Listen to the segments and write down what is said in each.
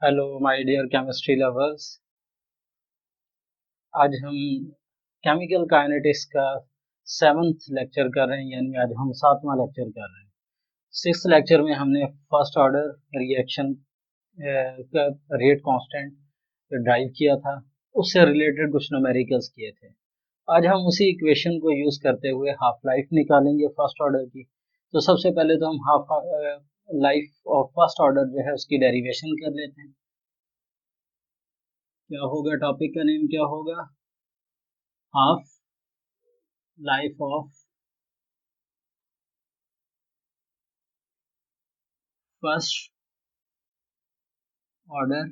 Hello my dear chemistry lovers. आज हम chemical kinetics का सेवन्थ लेक्चर कर रहे हैं, यानी आज हम सातवां लेक्चर कर रहे हैं। सिक्स लेक्चर में हमने फर्स्ट ऑर्डर रिएक्शन का रेट कांस्टेंट ड्राइव किया था, उससे रिलेटेड कुछ न्यूमेरिकल्स किए थे। आज हम उसी इक्वेशन को यूज करते हुए हाफ लाइफ निकालेंगे फर्स्ट ऑर्डर की। तो सबसे पहले तो हम half life of first order जो है उसकी डेरिवेशन कर लेते हैं। क्या होगा, टॉपिक का नेम क्या होगा? Half life of first order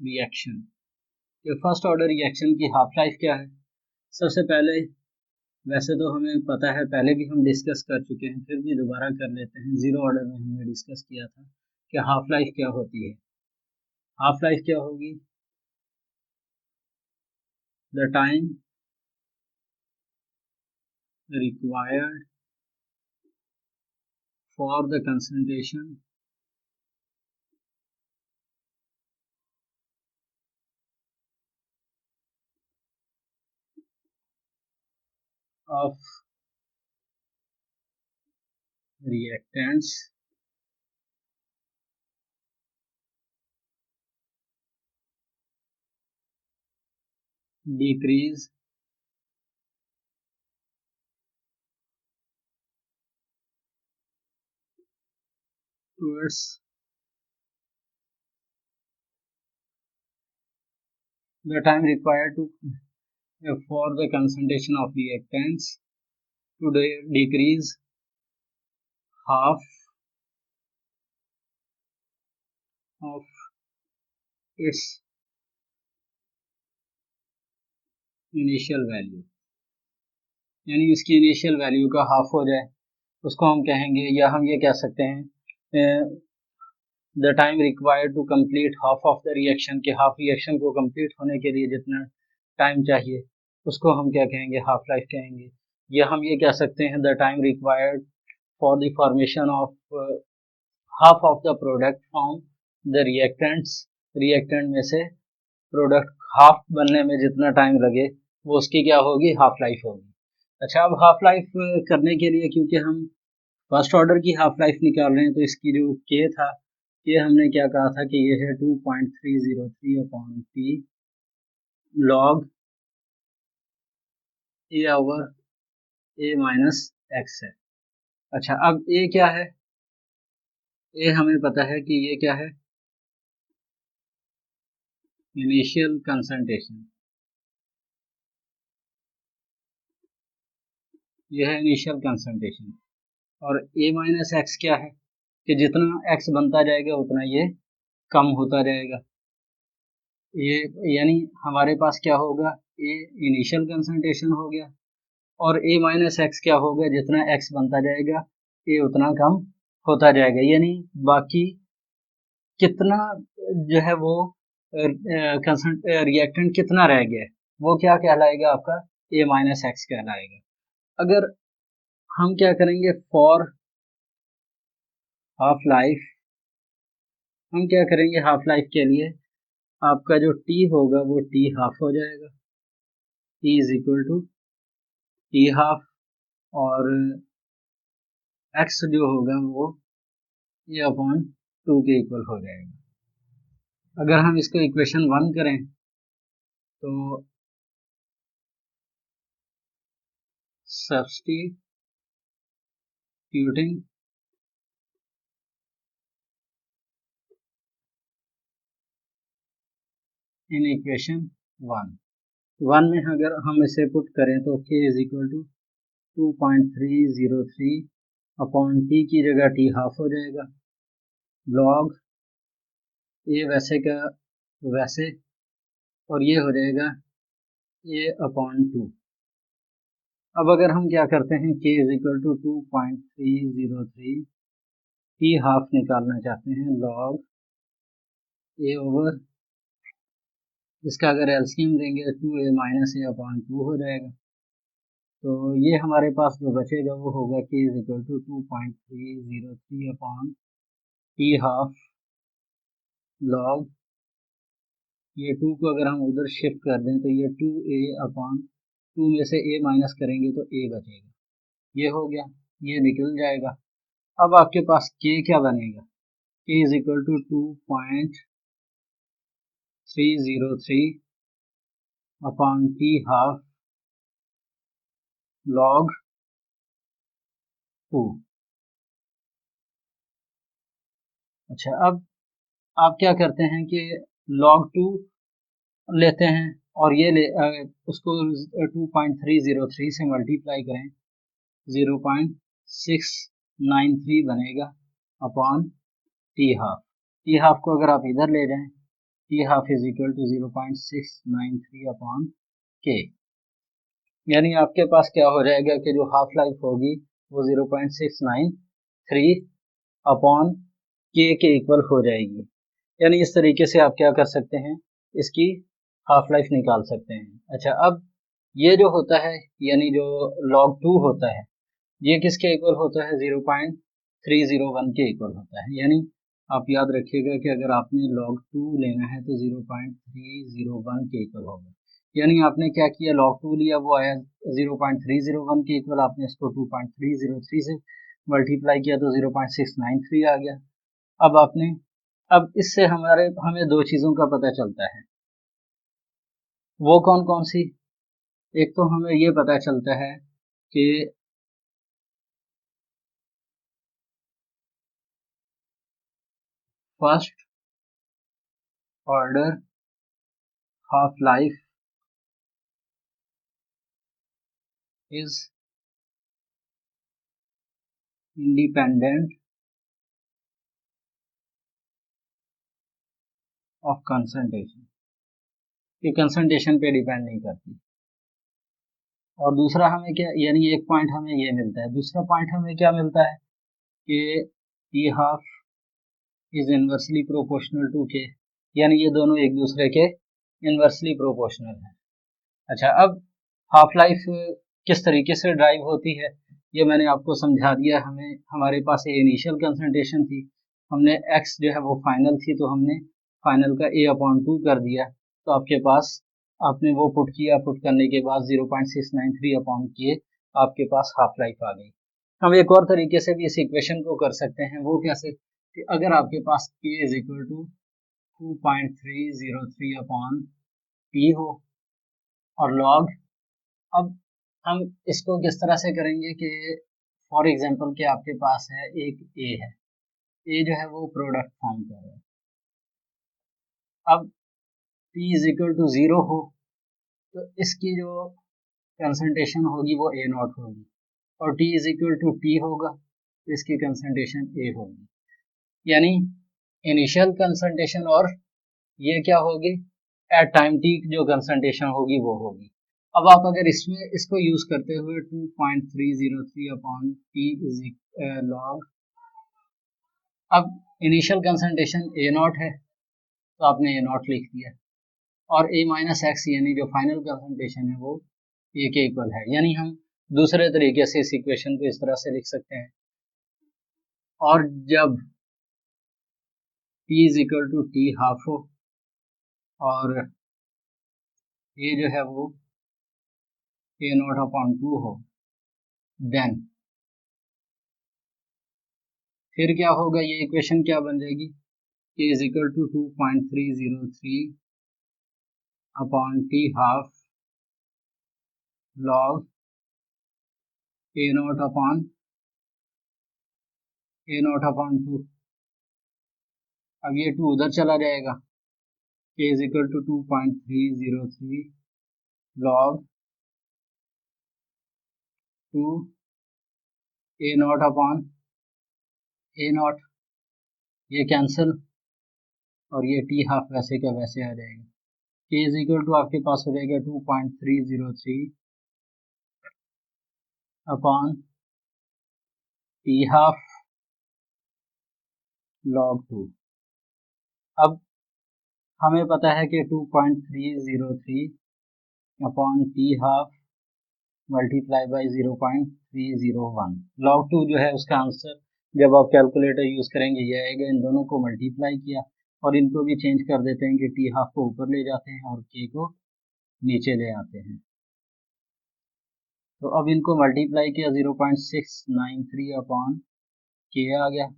reaction. ये फर्स्ट ऑर्डर रिएक्शन की हाफ लाइफ क्या है? सबसे पहले, वैसे तो हमें पता है, पहले भी हम डिस्कस कर चुके हैं, फिर भी दोबारा कर लेते हैं। जीरो ऑर्डर में हमने डिस्कस किया था कि हाफ लाइफ क्या होती है। हाफ लाइफ क्या होगी? The time required for the concentration of reactants decrease towards the time required to for the concentration of reactants to decrease half of its initial value, यानी इसकी इनिशियल वैल्यू का half हो जाए, उसको हम कहेंगे, या हम ये कह सकते हैं the time required to complete half of the reaction, के हाफ रिएक्शन को कंप्लीट होने के लिए जितना टाइम चाहिए उसको हम क्या कहेंगे? हाफ लाइफ कहेंगे। या हम ये कह सकते हैं the time required for the formation of half of the product from the reactants, reactant में से प्रोडक्ट हाफ बनने में जितना टाइम लगे वो उसकी क्या होगी? हाफ लाइफ होगी। अच्छा, अब हाफ लाइफ करने के लिए, क्योंकि हम फर्स्ट ऑर्डर की हाफ लाइफ निकाल रहे हैं, तो इसकी जो के था, ये हमने क्या कहा था कि ये है 2.303 अपॉन टी लॉग ए ओवर ए माइनस एक्स है। अच्छा, अब ए क्या है? ए हमें पता है कि ये क्या है? Initial concentration. ये है इनिशियल कंसंट्रेशन। और ए माइनस एक्स क्या है? कि जितना एक्स बनता जाएगा उतना ये कम होता जाएगा। ये यानी हमारे पास क्या होगा? ए इनिशियल कंसंट्रेशन हो गया, और ए माइनस एक्स क्या होगा? जितना एक्स बनता जाएगा ए उतना कम होता जाएगा। यानी बाकी कितना जो है वो रिएक्टेंट कितना रह गया है, वो क्या कहलाएगा? आपका ए माइनस एक्स कहलाएगा। अगर हम क्या करेंगे फॉर हाफ लाइफ, हम क्या करेंगे हाफ लाइफ के लिए? आपका जो टी होगा वो टी हाफ हो जाएगा, T is equal to T half, और एक्स जो होगा वो ए अपॉन टू के इक्वल हो जाएगा। अगर हम इसको इक्वेशन वन करें तो substituting in equation one, one में अगर हम इसे पुट करें तो k is equal to 2.303 upon T की जगह टी हाफ हो जाएगा, लॉग ए वैसे का वैसे, और ये हो जाएगा ए अपॉन टू। अब अगर हम क्या करते हैं, k is equal to 2.303 t half निकालना चाहते हैं, लॉग ए ओवर, इसका अगर एलसीएम देंगे तो 2a minus A upon to हो जाएगा। तो ये हमारे पास जो बचेगा वो होगा k is equal to 2.303 upon t half log, ये 2 को अगर हम उधर शिफ्ट कर दें तो ये 2a अपॉन 2 में से a माइनस करेंगे तो a बचेगा, ये हो गया, ये निकल जाएगा। अब आपके पास k क्या बनेगा, k is equal to 2.303 upon t half log 2। अच्छा, अब आप क्या करते हैं कि log 2 लेते हैं और ये उसको 2.303 से मल्टीप्लाई करें, 0.693 बनेगा अपॉन टी हाफ को अगर आप इधर ले जाएं, t half is equal to 0.693 upon k, यानी आपके पास क्या हो जाएगा कि जो हाफ लाइफ होगी वो 0.693 अपॉन के इक्वल हो जाएगी। यानी इस तरीके से आप क्या कर सकते हैं, इसकी हाफ लाइफ निकाल सकते हैं। अच्छा, अब ये जो होता है यानी जो log 2 होता है, ये किसके इक्वल होता है, 0.301 के इक्वल होता है। यानी आप याद रखिएगा कि अगर आपने log 2 लेना है तो 0.301 के इक्वल होगा। यानी आपने क्या किया, log 2 लिया, वो आया 0.301 के इक्वल, आपने इसको 2.303 से मल्टीप्लाई किया तो 0.693 आ गया। अब इससे हमें दो चीज़ों का पता चलता है, वो कौन कौन सी। एक तो हमें ये पता चलता है कि first order half life is independent of concentration, ये कंसंट्रेशन पे डिपेंड नहीं करती। और दूसरा हमें क्या, यानी एक पॉइंट हमें ये मिलता है, दूसरा पॉइंट हमें क्या मिलता है कि t half is inversely proportional to k, यानी ये दोनों एक दूसरे के इनवर्सली प्रोपोर्शनल है। अच्छा, अब हाफ लाइफ किस तरीके से ड्राइव होती है ये मैंने आपको समझा दिया। हमारे पास ये इनिशियल कंसंट्रेशन थी, हमने x जो है वो फाइनल थी, तो हमने फाइनल का a/2 कर दिया, तो आपके पास आपने वो पुट किया, पुट करने के बाद 0.693 अपॉन के आपके पास हाफ लाइफ आ गई। हम एक और तरीके से भी इस इक्वेशन को कर सकते हैं, वो कैसे कि अगर आपके पास k is equal to 2.303 upon p हो और लॉग, अब हम इसको किस तरह से करेंगे कि फॉर एग्जांपल कि आपके पास है एक ए है, ए जो है वो प्रोडक्ट फॉर्म कर रहा है। अब P इज इक्वल टू 0 हो तो इसकी जो कंसंट्रेशन होगी वो ए नॉट होगी, और T is equal to t होगा तो इसकी कंसंट्रेशन ए होगी। यानी इनिशियल कंसंट्रेशन और ये क्या होगी, एट टाइम टी जो कंसंट्रेशन होगी वो होगी। अब आप अगर इसमें इसको यूज करते हुए 2.303 अपॉन टी इज लॉग, अब इनिशियल कंसंट्रेशन ए नॉट है तो आपने ए नॉट लिख दिया, और ए माइनस एक्स यानी जो फाइनल कंसंट्रेशन है वो ए के इक्वल है। यानी हम दूसरे तरीके से इस इक्वेशन को इस तरह से लिख सकते हैं, और जब T is equal to T half हो और ए जो है वो ए नॉट अपॉन 2 हो, देन फिर क्या होगा, ये इक्वेशन क्या बन जाएगी, k is equal to 2.303 upon t half log a naught upon 2। अब ये 2 उधर चला जाएगा, k is equal to 2.303 log 2 a naught upon a naught, ये कैंसिल और ये टी हाफ वैसे का वैसे आ जाएगा। k इज इक्वल टू आपके पास हो जाएगा 2.303 अपॉन टी हाफ लॉग 2। अब हमें पता है कि 2.303 upon t half multiply by 0.301, log 2 जो है उसका आंसर जब आप कैलकुलेटर यूज करेंगे ये आएगा, इन दोनों को मल्टीप्लाई किया और इनको भी चेंज कर देते हैं कि टी हाफ को ऊपर ले जाते हैं और के को नीचे ले आते हैं। तो अब इनको मल्टीप्लाई किया 0.693 अपॉन के आ गया,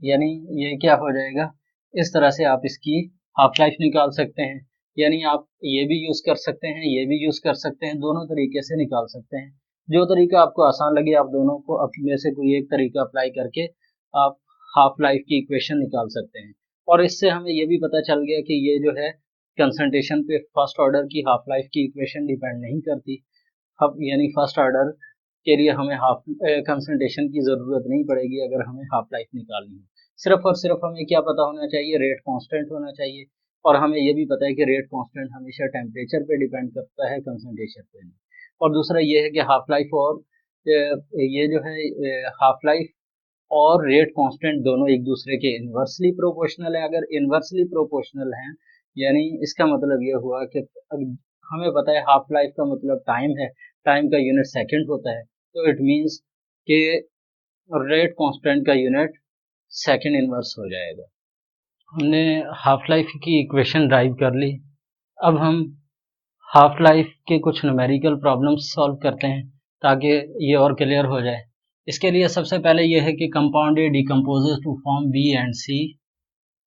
यानी ये क्या हो जाएगा, इस तरह से आप इसकी हाफ लाइफ निकाल सकते हैं। यानी आप ये भी यूज कर सकते हैं, ये भी यूज कर सकते हैं, दोनों तरीके से निकाल सकते हैं। जो तरीका आपको आसान लगे आप दोनों को अपने से कोई एक तरीका अप्लाई करके आप हाफ लाइफ की इक्वेशन निकाल सकते हैं। और इससे हमें ये भी पता चल गया कि ये जो है कंसंट्रेशन पे फर्स्ट ऑर्डर की हाफ लाइफ की इक्वेशन डिपेंड नहीं करती। अब यानी फर्स्ट ऑर्डर के लिए हमें हाफ कंसंट्रेशन की ज़रूरत नहीं पड़ेगी अगर हमें हाफ लाइफ निकालनी है। सिर्फ और सिर्फ हमें क्या पता होना चाहिए, रेट कांस्टेंट होना चाहिए। और हमें ये भी पता है कि रेट कांस्टेंट हमेशा टेम्परेचर पे डिपेंड करता है, कंसंट्रेशन पे नहीं। और दूसरा ये है कि हाफ लाइफ और ये जो है हाफ लाइफ और रेट कांस्टेंट दोनों एक दूसरे के इन्वर्सली प्रोपोर्शनल है। अगर इन्वर्सली प्रोपोर्शनल हैं यानी इसका मतलब ये हुआ कि हमें पता है हाफ लाइफ का मतलब टाइम है, टाइम का यूनिट सेकंड होता है, तो इट मींस कि रेट कांस्टेंट का यूनिट सेकंड इनवर्स हो जाएगा। हमने हाफ लाइफ की इक्वेशन ड्राइव कर ली। अब हम हाफ लाइफ के कुछ न्यूमेरिकल प्रॉब्लम्स सॉल्व करते हैं ताकि ये और क्लियर हो जाए। इसके लिए सबसे पहले ये है कि compound a decomposes to form b and c,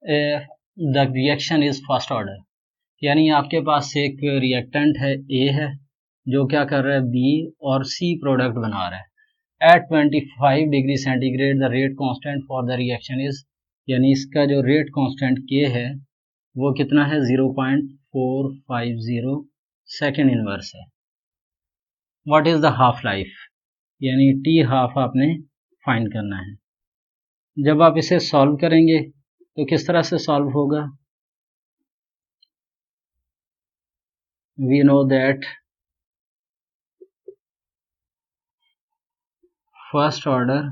the reaction is first order. यानी आपके पास एक रिएक्टेंट है ए है जो क्या कर रहा है बी और सी प्रोडक्ट बना रहा है। At 25 degree centigrade the rate constant for the reaction is, यानी इसका जो रेट कांस्टेंट के है वो कितना है 0.450 सेकेंड इनवर्स है। What is the half life, यानी टी हाफ आपने फाइंड करना है। जब आप इसे सॉल्व करेंगे तो किस तरह से सॉल्व होगा, we know that first order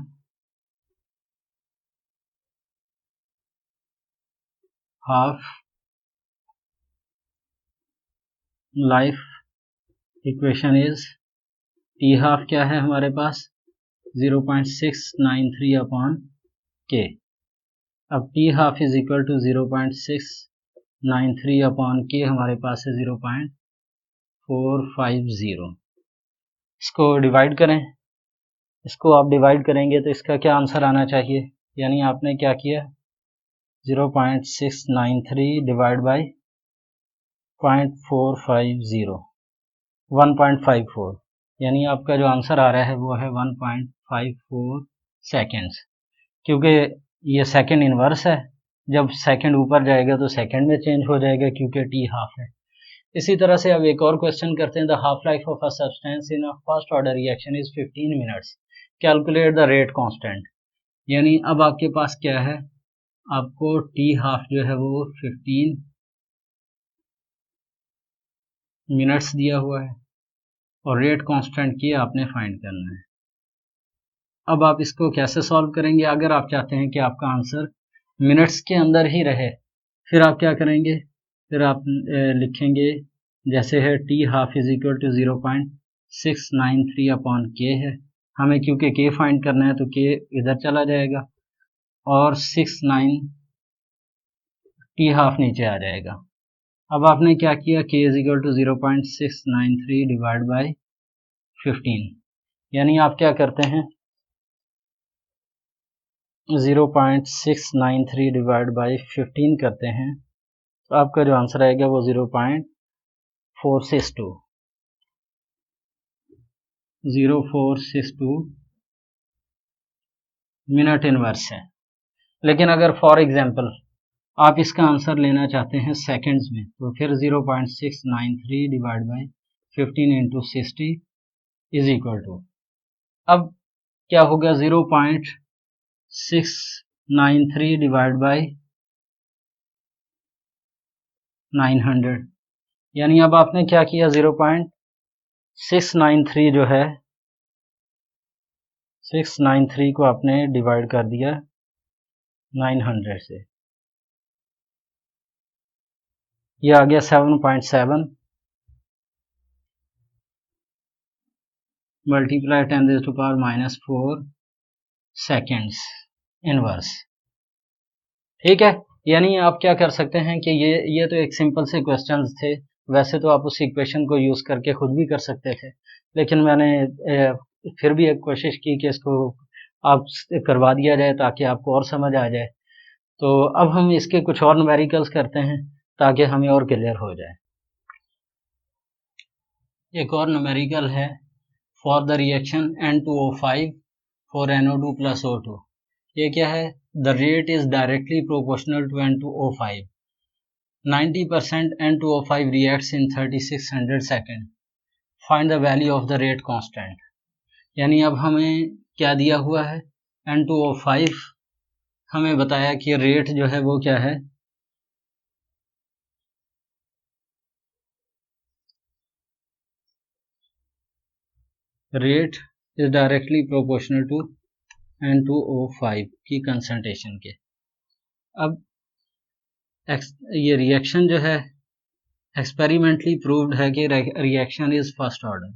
half life equation is, t half क्या है हमारे पास 0.693 अपॉन के। अब t half is equal to 0.693 upon k हमारे पास है 0.450। इसको डिवाइड करें, इसको आप डिवाइड करेंगे तो इसका क्या आंसर आना चाहिए, यानी आपने क्या किया 0.693 डिवाइड बाई 0.450 1.54, यानी आपका जो आंसर आ रहा है वो है 1.54 सेकेंड्स। क्योंकि ये सेकंड इनवर्स है, जब सेकंड ऊपर जाएगा तो सेकंड में चेंज हो जाएगा क्योंकि टी हाफ है। इसी तरह से अब एक और क्वेश्चन करते हैं। The half life of a substance in a first order reaction is 15 minutes, calculate the rate constant. यानी अब आपके पास क्या है, आपको टी हाफ जो है वो 15 मिनट्स दिया हुआ है और रेट कांस्टेंट की आपने फाइंड करना है। अब आप इसको कैसे सॉल्व करेंगे, अगर आप चाहते हैं कि आपका आंसर मिनट्स के अंदर ही रहे फिर आप क्या करेंगे, फिर आप लिखेंगे जैसे है t half is equal to 0.693 upon k है, हमें क्योंकि के फाइंड करना है तो के इधर चला जाएगा और 69 टी हाफ नीचे आ जाएगा। अब आपने क्या किया, k is equal to 0.693 divide by 15, यानी आप क्या करते हैं 0.693 डिवाइड बाई 15 करते हैं तो आपका जो आंसर आएगा वो 0.0462 मिनट इनवर्स है। लेकिन अगर फॉर एग्जांपल आप इसका आंसर लेना चाहते हैं सेकंड्स में तो फिर 0.693 divide by 15 into 60 is equal to, अब क्या होगा 0.693 डिवाइड बाई 900, यानी अब आपने क्या किया 0.693 जो है 693 को आपने डिवाइड कर दिया 900 से, ये आ गया 7.7 मल्टीप्लाई 10⁻⁴ सेकेंड्स इनवर्स। ठीक है, यानी आप क्या कर सकते हैं कि ये तो एक सिंपल से क्वेश्चंस थे। वैसे तो आप उस इक्वेशन को यूज़ करके खुद भी कर सकते थे, लेकिन मैंने फिर भी एक कोशिश की कि इसको आप करवा दिया जाए ताकि आपको और समझ आ जाए। तो अब हम इसके कुछ और न्यूमेरिकल्स करते हैं ताकि हमें और क्लियर हो जाए। एक और न्यूमेरिकल है for the reaction N2O5 for NO2 plus O2। ये क्या है? The rate is directly proportional to N2O5। 90% N2O5 reacts in 3600 second. Find the value of the rate constant. यानी अब हमें क्या दिया हुआ है? N2O5 हमें बताया कि रेट जो है वो क्या है? Rate is directly proportional to N2O5 की कंसंट्रेशन के। अब ये रिएक्शन जो है एक्सपेरिमेंटली प्रूव्ड है कि रिएक्शन इज फर्स्ट ऑर्डर।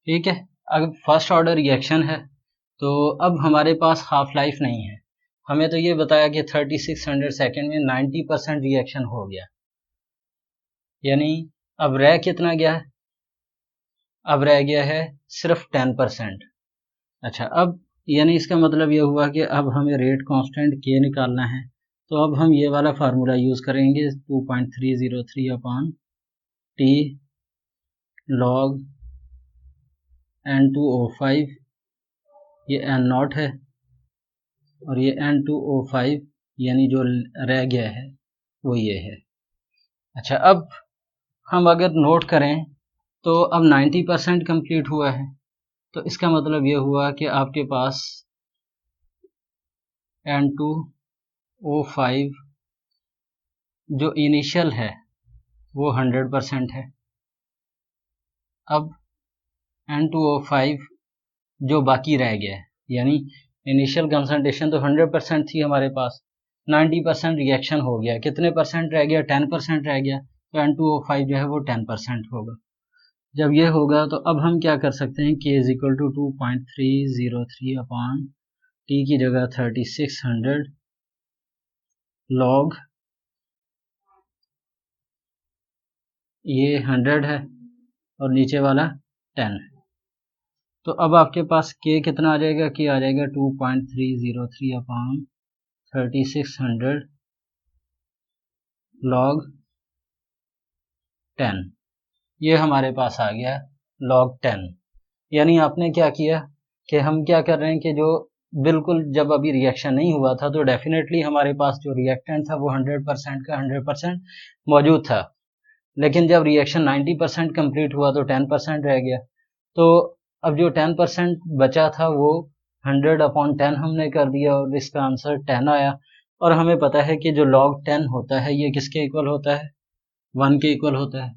ठीक है, अगर फर्स्ट ऑर्डर रिएक्शन है तो अब हमारे पास हाफ लाइफ नहीं है। हमें तो ये बताया कि 3600 सेकेंड में 90% रिएक्शन हो गया, यानी अब रह कितना गया है? अब रह गया है सिर्फ 10%। अच्छा, अब यानी इसका मतलब ये हुआ कि अब हमें रेट कांस्टेंट के निकालना है। तो अब हम ये वाला फार्मूला यूज करेंगे 2.303 अपॉन टी लॉग N2O5, ये N0 है और ये N2O5 यानी जो रह गया है वो ये है। अच्छा, अब हम अगर नोट करें तो अब 90% कंप्लीट हुआ है, तो इसका मतलब ये हुआ कि आपके पास N2O5 जो इनिशियल है वो 100% है। अब N2O5 जो बाकी रह गया है, यानी इनिशियल कंसंट्रेशन तो 100% थी हमारे पास, 90% रिएक्शन हो गया, कितने परसेंट रह गया? 10% रह गया, तो N2O5 जो है वो 10% होगा। जब ये होगा तो अब हम क्या कर सकते हैं, K is equal to 2.303 upon T की जगह 3600 लॉग, ये 100 है और नीचे वाला 10। तो अब आपके पास K कितना आ जाएगा? K आ जाएगा 2.303 अपॉन 3600 लॉग 10। ये हमारे पास आ गया log 10। यानी आपने क्या किया कि हम क्या कर रहे हैं कि जो बिल्कुल जब अभी रिएक्शन नहीं हुआ था तो डेफिनेटली हमारे पास जो रिएक्टेंट था वो 100% का 100% मौजूद था, लेकिन जब रिएक्शन 90% कंप्लीट हुआ तो 10% रह गया। तो अब जो 10% बचा था वो 100/10 हमने कर दिया और इसका आंसर 10 आया। और हमें पता है कि जो log 10 होता है ये किसके इक्वल होता है? 1 के इक्वल होता है,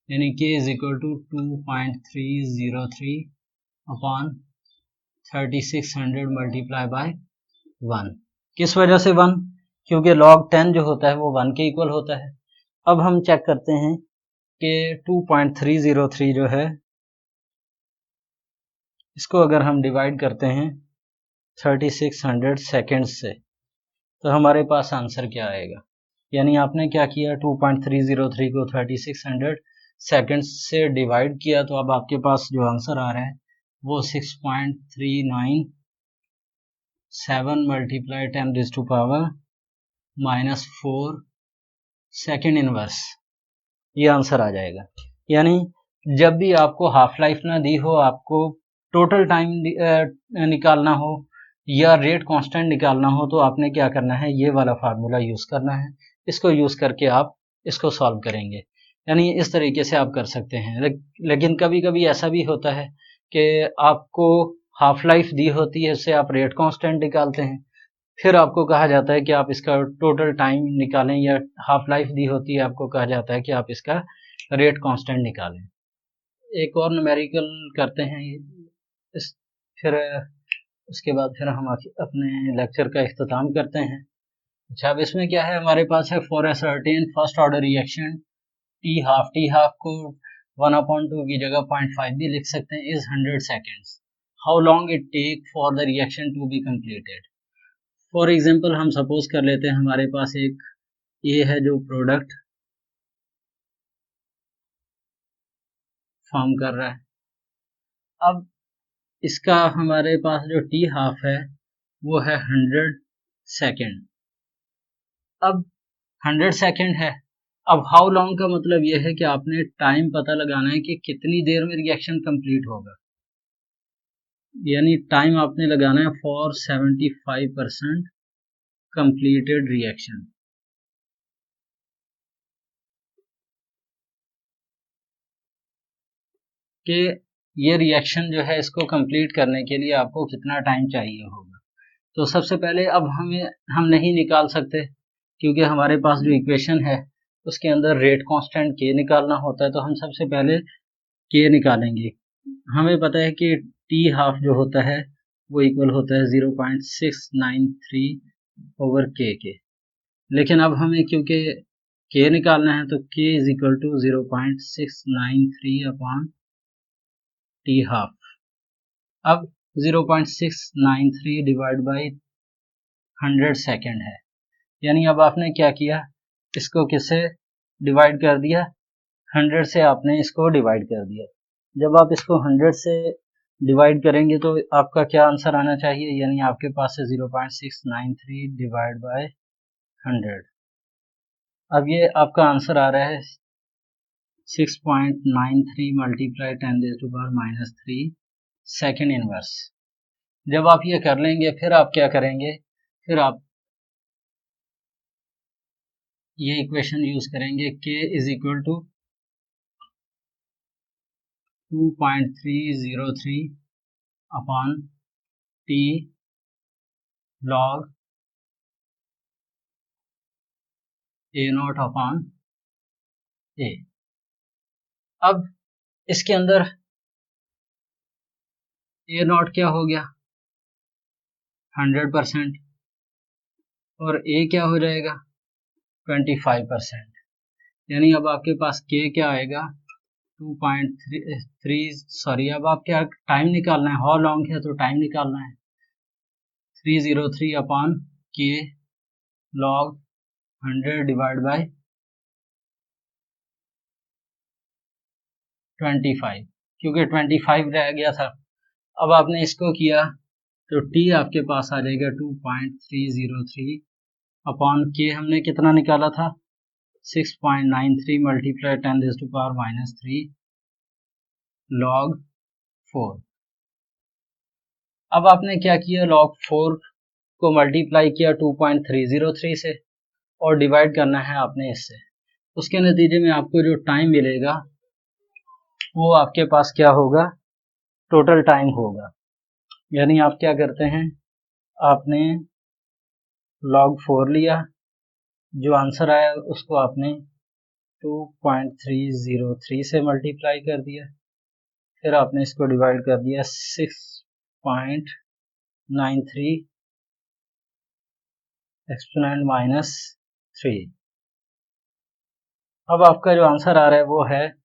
यानी K is equal to 2.303 upon 3600 multiply by 1। किस वजह से 1? क्योंकि log 10 जो होता है वो 1 के इक्वल होता है। अब हम चेक करते हैं कि 2.303 जो है इसको अगर हम डिवाइड करते हैं 3600 सेकेंड्स से तो हमारे पास आंसर क्या आएगा? यानी आपने क्या किया, 2.303 को 3600 सेकेंड्स से डिवाइड किया, तो अब आपके पास जो आंसर आ रहा है वो 6.397 मल्टीप्लाई 10⁻⁻⁴ सेकेंड इनवर्स, ये आंसर आ जाएगा। यानी जब भी आपको हाफ लाइफ ना दी हो, आपको टोटल टाइम निकालना हो या रेट कांस्टेंट निकालना हो, तो आपने क्या करना है, ये वाला फार्मूला यूज करना है। इसको यूज करके आप इसको सॉल्व करेंगे। यानी इस तरीके से आप कर सकते हैं। लेकिन कभी कभी ऐसा भी होता है कि आपको हाफ लाइफ दी होती है, उससे आप रेट कांस्टेंट निकालते हैं, फिर आपको कहा जाता है कि आप इसका टोटल टाइम निकालें, या हाफ लाइफ दी होती है, आपको कहा जाता है कि आप इसका रेट कांस्टेंट निकालें। एक और न्यूमेरिकल करते हैं इस, फिर उसके बाद फिर हम अपने लेक्चर का इख्तिताम करते हैं। अच्छा, अब इसमें क्या है, हमारे पास है for a certain first order reaction t half को 1/2 की जगह 0.5 भी लिख सकते हैं, is 100 seconds. How long it take for the reaction to be completed. For example हम सपोज कर लेते हैं हमारे पास एक ए है जो प्रोडक्ट फॉर्म कर रहा है। अब इसका हमारे पास जो टी हाफ है वो है 100 सेकेंड। अब 100 सेकेंड है। अब हाउ लॉन्ग का मतलब यह है कि आपने टाइम पता लगाना है कि कितनी देर में रिएक्शन कंप्लीट होगा, यानी टाइम आपने लगाना है फॉर 75% कंप्लीटेड रिएक्शन। कि ये रिएक्शन जो है इसको कंप्लीट करने के लिए आपको कितना टाइम चाहिए होगा। तो सबसे पहले अब हम नहीं निकाल सकते क्योंकि हमारे पास जो इक्वेशन है उसके अंदर रेट कांस्टेंट के निकालना होता है। तो हम सबसे पहले के निकालेंगे। हमें पता है कि टी हाफ जो होता है वो इक्वल होता है 0.693 ओवर के। लेकिन अब हमें क्योंकि के निकालना है तो k is equal to 0.693 upon t half. अब 0.693 डिवाइड बाई 100 सेकेंड है, यानी अब आपने क्या किया, इसको किससे डिवाइड कर दिया, 100 से आपने इसको डिवाइड कर दिया। जब आप इसको 100 से डिवाइड करेंगे तो आपका क्या आंसर आना चाहिए, यानी आपके पास है 0.693 डिवाइड बाय 100। अब ये आपका आंसर आ रहा है 6.93 मल्टीप्लाई 10⁻³ सेकेंड इनवर्स। जब आप ये कर लेंगे फिर आप क्या करेंगे, फिर आप ये इक्वेशन यूज करेंगे k is equal to 2.303 upon t log a naught upon a। अब इसके अंदर a नॉट क्या हो गया 100% और a क्या हो जाएगा 25%, यानी अब आपके पास k क्या आएगा 2.3 सॉरी, अब आप क्या टाइम निकालना है, हाउ लॉन्ग है तो टाइम निकालना है 303 upon k log 100 divide by 25, क्योंकि 25 रह गया था। अब आपने इसको किया तो t आपके पास आ जाएगा 2.303 अपॉन k हमने कितना निकाला था 6.93 मल्टीप्लाई 10⁻³ log 4। अब आपने क्या किया, log 4 को मल्टीप्लाई किया 2.303 से और डिवाइड करना है आपने इससे। उसके नतीजे में आपको जो टाइम मिलेगा वो आपके पास क्या होगा, टोटल टाइम होगा। यानी आप क्या करते हैं, आपने log 4 लिया, जो आंसर आया उसको आपने 2.303 से मल्टीप्लाई कर दिया, फिर आपने इसको डिवाइड कर दिया 6.93 एक्सपोनेंट -3। अब आपका जो आंसर आ रहा है वो है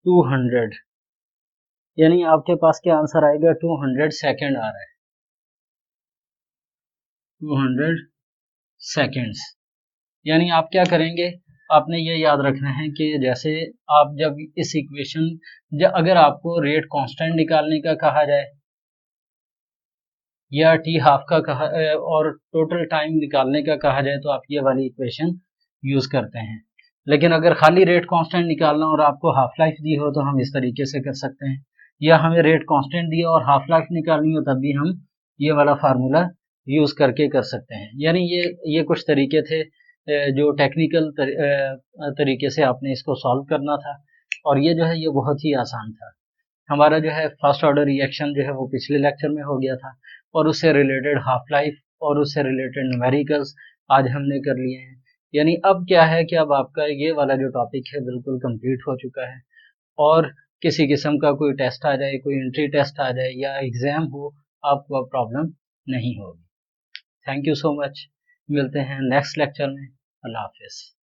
200, यानी आपके पास क्या आंसर आएगा 200 सेकेंड आ रहा है, 200 सेकेंड्स। यानी आप क्या करेंगे, आपने ये याद रखना है कि जैसे आप जब इस इक्वेशन अगर आपको रेट कांस्टेंट निकालने का कहा जाए या टी हाफ का कहा और टोटल टाइम निकालने का कहा जाए तो आप ये वाली इक्वेशन यूज करते हैं। लेकिन अगर खाली रेट कांस्टेंट निकालना और आपको हाफ लाइफ दी हो तो हम इस तरीके से कर सकते हैं, या हमें रेट कांस्टेंट दिया और हाफ लाइफ निकालनी हो तब भी हम ये वाला फार्मूला यूज करके कर सकते हैं। यानी ये कुछ तरीके थे जो टेक्निकल तरीके से आपने इसको सॉल्व करना था, और ये जो है ये बहुत ही आसान था। हमारा जो है फर्स्ट ऑर्डर रिएक्शन जो है वो पिछले लेक्चर में हो गया था, और उससे रिलेटेड हाफ लाइफ और उससे रिलेटेड न्यूमेरिकल्स आज हमने कर लिए हैं। यानी अब क्या है कि अब आपका ये वाला जो टॉपिक है बिल्कुल कंप्लीट हो चुका है, और किसी किस्म का कोई टेस्ट आ जाए, कोई एंट्री टेस्ट आ जाए या एग्जाम हो, आपको अब प्रॉब्लम नहीं होगी। थैंक यू सो मच, मिलते हैं नेक्स्ट लेक्चर में। अल्लाह हाफिज़।